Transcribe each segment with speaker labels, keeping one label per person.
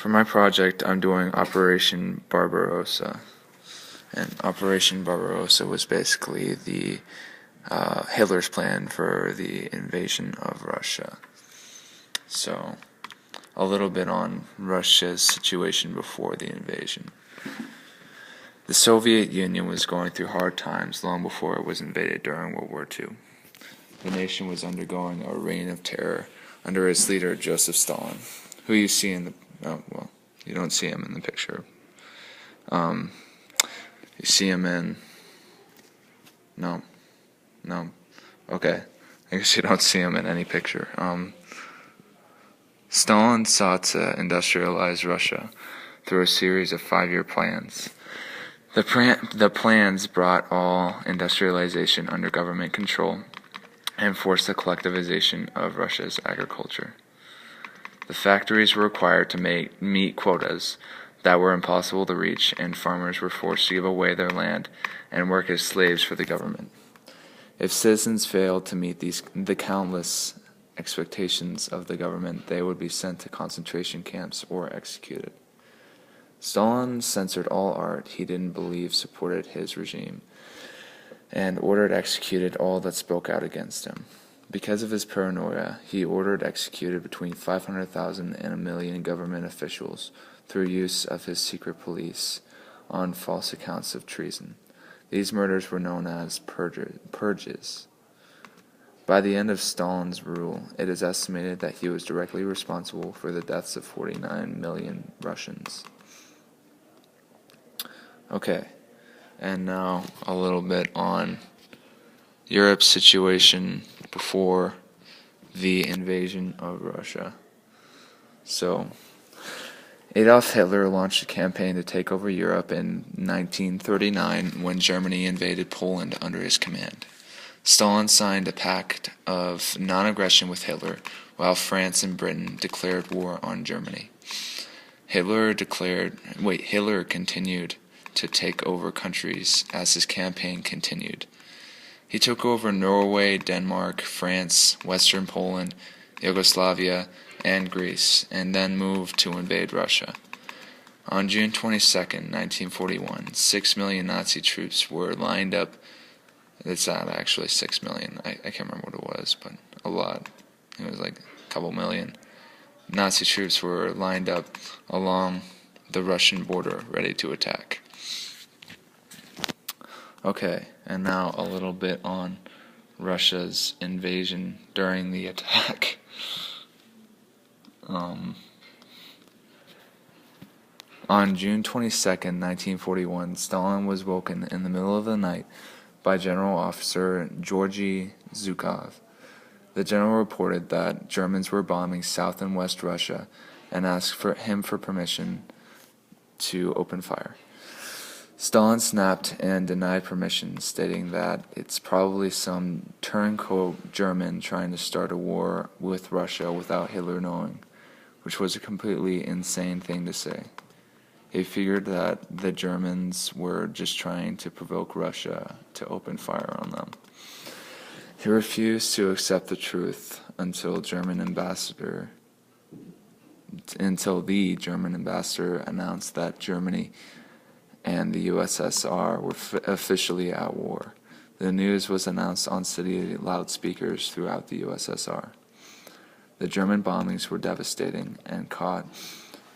Speaker 1: For my project, I'm doing Operation Barbarossa. And Operation Barbarossa was basically the Hitler's plan for the invasion of Russia. So, a little bit on Russia's situation before the invasion. The Soviet Union was going through hard times long before it was invaded during World War II. The nation was undergoing a reign of terror under its leader, Joseph Stalin, who you see in the... Oh, well, you don't see him in the picture. You see him in... No. Okay. I guess you don't see him in any picture. Stalin sought to industrialize Russia through a series of 5-year plans. The plans brought all industrialization under government control and forced the collectivization of Russia's agriculture. The factories were required to meet quotas that were impossible to reach, and farmers were forced to give away their land and work as slaves for the government. If citizens failed to meet the countless expectations of the government, they would be sent to concentration camps or executed. Stalin censored all art he didn't believe supported his regime, and executed all that spoke out against him. Because of his paranoia, he executed between 500,000 and 1 million government officials through use of his secret police on false accounts of treason. These murders were known as purges. By the end of Stalin's rule, it is estimated that he was directly responsible for the deaths of 49 million Russians. Okay, and now a little bit on Europe's situation before the invasion of Russia. So, Adolf Hitler launched a campaign to take over Europe in 1939 when Germany invaded Poland under his command. Stalin signed a pact of non-aggression with Hitler, while France and Britain declared war on Germany. Hitler continued to take over countries as his campaign continued. He took over Norway, Denmark, France, Western Poland, Yugoslavia, and Greece, and then moved to invade Russia. On June 22, 1941, 6 million Nazi troops were lined up. It's not actually 6 million. I can't remember what it was, but a lot. It was like a couple million. Nazi troops were lined up along the Russian border, ready to attack. Okay, and now a little bit on Russia's invasion during the attack. On June 22nd, 1941, Stalin was woken in the middle of the night by General Officer Georgy Zhukov. The general reported that Germans were bombing South and West Russia and asked him for permission to open fire. Stalin snapped and denied permission, stating that it's probably some turncoat German trying to start a war with Russia without Hitler knowing, which was a completely insane thing to say. He figured that the Germans were just trying to provoke Russia to open fire on them. He refused to accept the truth until the German ambassador announced that Germany and the USSR were officially at war. The news was announced on city loudspeakers throughout the USSR. The German bombings were devastating and caught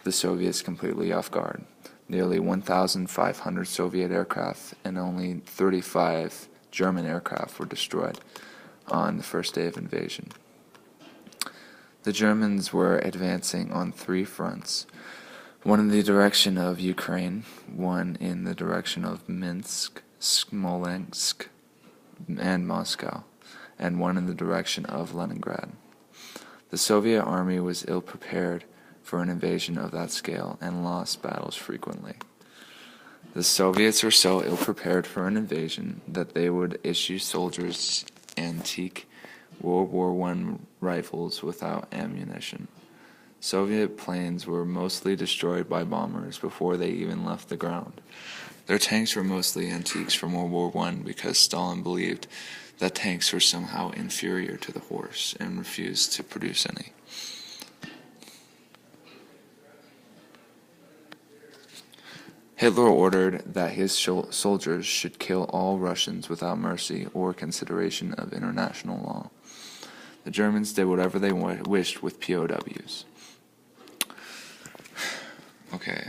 Speaker 1: the Soviets completely off guard. Nearly 1,500 Soviet aircraft and only 35 German aircraft were destroyed on the first day of invasion. The Germans were advancing on 3 fronts. One in the direction of Ukraine, one in the direction of Minsk, Smolensk, and Moscow, and one in the direction of Leningrad. The Soviet army was ill-prepared for an invasion of that scale and lost battles frequently. The Soviets were so ill-prepared for an invasion that they would issue soldiers antique World War I rifles without ammunition. Soviet planes were mostly destroyed by bombers before they even left the ground. Their tanks were mostly antiques from World War I because Stalin believed that tanks were somehow inferior to the horse and refused to produce any. Hitler ordered that his soldiers should kill all Russians without mercy or consideration of international law. The Germans did whatever they wished with POWs. Okay.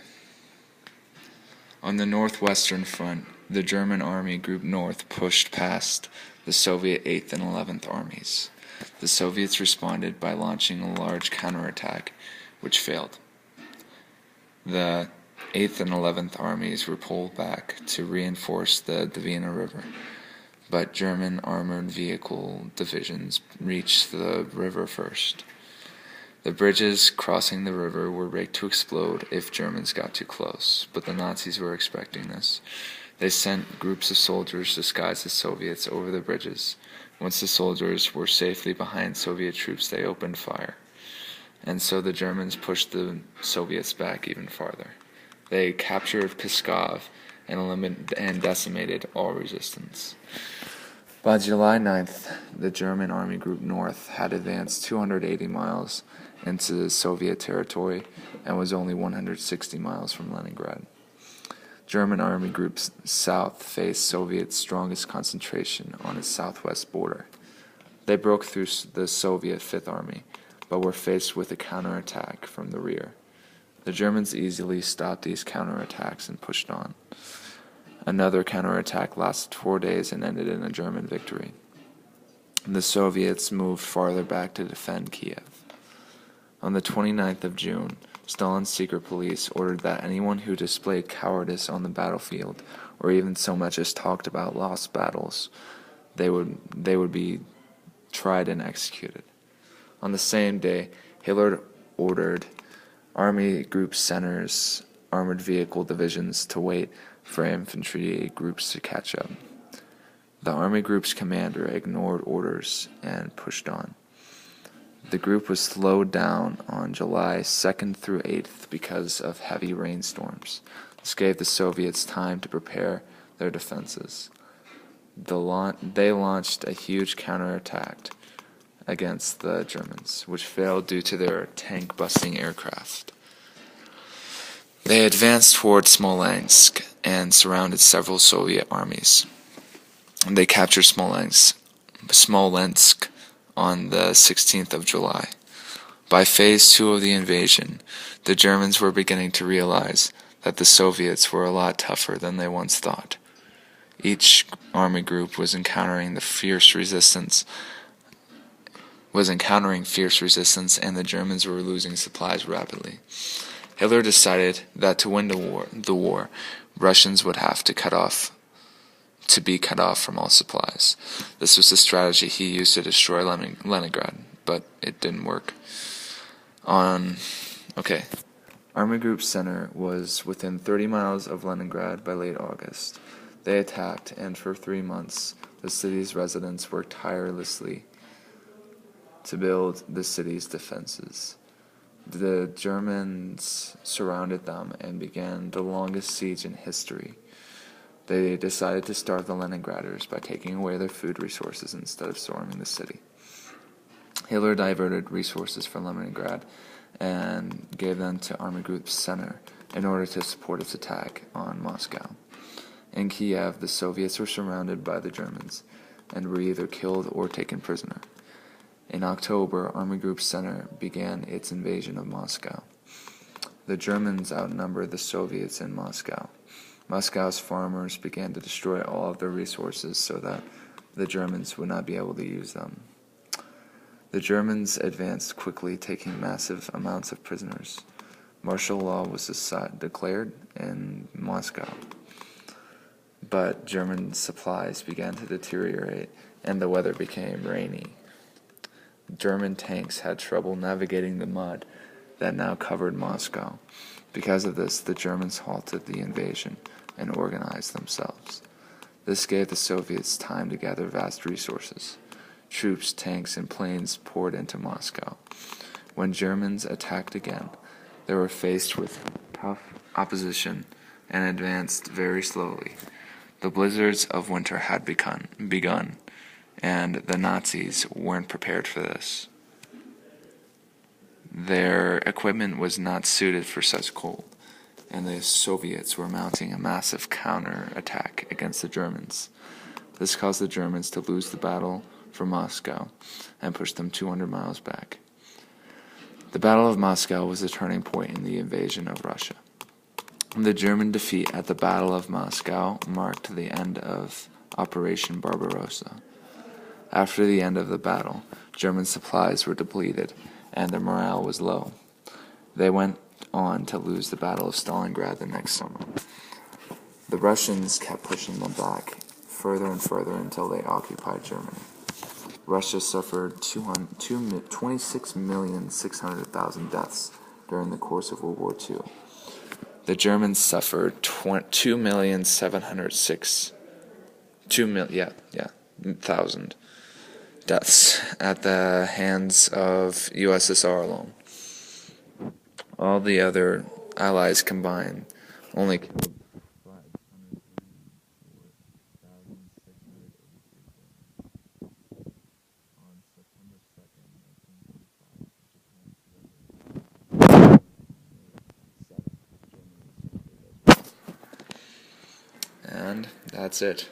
Speaker 1: On the Northwestern Front, the German Army Group North pushed past the Soviet 8th and 11th Armies. The Soviets responded by launching a large counterattack, which failed. The 8th and 11th Armies were pulled back to reinforce the Dvina River, but German armored vehicle divisions reached the river first. The bridges crossing the river were rigged to explode if Germans got too close, but the Nazis were expecting this. They sent groups of soldiers disguised as Soviets over the bridges. Once the soldiers were safely behind Soviet troops, they opened fire. And so the Germans pushed the Soviets back even farther. They captured Pskov and decimated all resistance. By July 9th, the German Army Group North had advanced 280 miles into Soviet territory and was only 160 miles from Leningrad. German Army Group South faced Soviet's strongest concentration on its southwest border. They broke through the Soviet Fifth Army, but were faced with a counterattack from the rear. The Germans easily stopped these counterattacks and pushed on. Another counterattack lasted 4 days and ended in a German victory. The Soviets moved farther back to defend Kiev. On the 29th of June, Stalin's secret police ordered that anyone who displayed cowardice on the battlefield, or even so much as talked about lost battles, they would be tried and executed. On the same day, Hitler ordered Army Group Center's armored vehicle divisions to wait for infantry groups to catch up. The Army Group's commander ignored orders and pushed on. The group was slowed down on July 2nd through 8th because of heavy rainstorms. This gave the Soviets time to prepare their defenses. They launched a huge counterattack against the Germans, which failed due to their tank-busting aircraft. They advanced toward Smolensk and surrounded several Soviet armies. They captured Smolensk on the 16th of July. By Phase 2 of the invasion, the Germans were beginning to realize that the Soviets were a lot tougher than they once thought. Each army group was encountering fierce resistance, and the Germans were losing supplies rapidly. Hitler decided that to win the war, Russians would have to be cut off from all supplies. This was the strategy he used to destroy Leningrad, but it didn't work. Army Group Center was within 30 miles of Leningrad by late August. They attacked, and for 3 months, the city's residents worked tirelessly to build the city's defenses. The Germans surrounded them and began the longest siege in history. They decided to starve the Leningraders by taking away their food resources instead of storming the city. Hitler diverted resources from Leningrad and gave them to Army Group Center in order to support its attack on Moscow. In Kiev, the Soviets were surrounded by the Germans and were either killed or taken prisoner. In October, Army Group Center began its invasion of Moscow. The Germans outnumbered the Soviets in Moscow. Moscow's farmers began to destroy all of their resources so that the Germans would not be able to use them. The Germans advanced quickly, taking massive amounts of prisoners. Martial law was declared in Moscow. But German supplies began to deteriorate, and the weather became rainy. German tanks had trouble navigating the mud that now covered Moscow. Because of this, the Germans halted the invasion and organized themselves. This gave the Soviets time to gather vast resources. Troops, tanks, and planes poured into Moscow. When Germans attacked again, they were faced with tough opposition and advanced very slowly. The blizzards of winter had begun, and the Nazis weren't prepared for this. Their equipment was not suited for such cold, and the Soviets were mounting a massive counterattack against the Germans. This caused the Germans to lose the battle for Moscow and push them 200 miles back. The Battle of Moscow was a turning point in the invasion of Russia. The German defeat at the Battle of Moscow marked the end of Operation Barbarossa. After the end of the battle, German supplies were depleted and their morale was low. They went on to lose the Battle of Stalingrad the next summer. The Russians kept pushing them back further and further until they occupied Germany. Russia suffered 26,600,000 deaths during the course of World War II. The Germans suffered 2,706,000 deaths at the hands of USSR alone. All the other allies combined only killed 534,685 on September 2nd, 1945. And that's it.